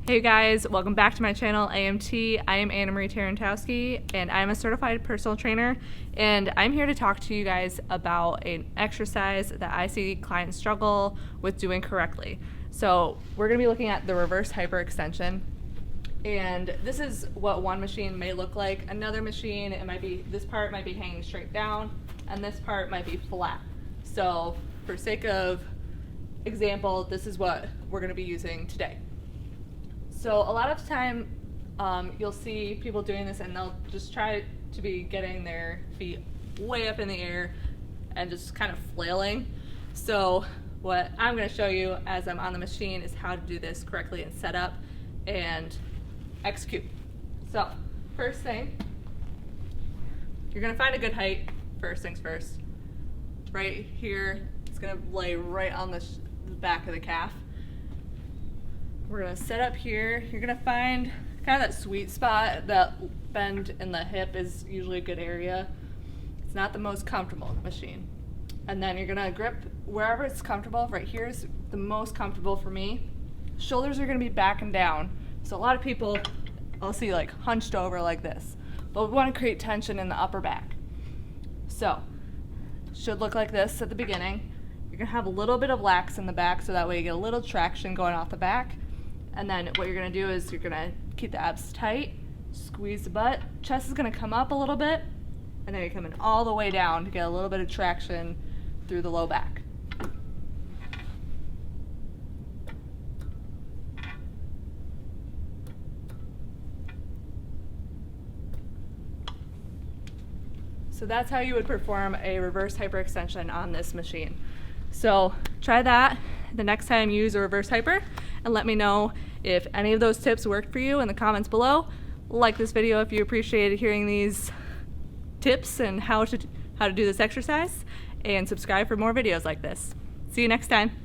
Hey guys, welcome back to my channel, AMT. I am Anna Marie Tarantowski, and I'm a certified personal trainer, and I'm here to talk to you guys about an exercise that I see clients struggle with doing correctly. So we're going to be looking at the reverse hyperextension, and this is what one machine may look like. Another machine, this part might be hanging straight down, and this part might be flat. So for sake of example, this is what we're going to be using today. So a lot of the time, you'll see people doing this and they'll just try to be getting their feet way up in the air and just kind of flailing. So what I'm going to show you as I'm on the machine is how to do this correctly and set up and execute. So first thing, you're going to find a good height. First things first. Right here, it's going to lay right on the back of the calf. We're going to set up here. You're going to find kind of that sweet spot. That bend in the hip is usually a good area. It's not the most comfortable machine. And then you're going to grip wherever it's comfortable. Right here is the most comfortable for me. Shoulders are going to be back and down. So a lot of people I'll see like hunched over like this. But we want to create tension in the upper back. So should look like this at the beginning. You're going to have a little bit of lax in the back so that way you get a little traction going off the back. And then what you're going to do is you're going to keep the abs tight, squeeze the butt. Chest is going to come up a little bit, and then you're coming all the way down to get a little bit of traction through the low back. So that's how you would perform a reverse hyperextension on this machine. So try that the next time you use a reverse hyper, and let me know if any of those tips worked for you in the comments below. Like this video if you appreciated hearing these tips and how to do this exercise, and subscribe for more videos like this. See you next time.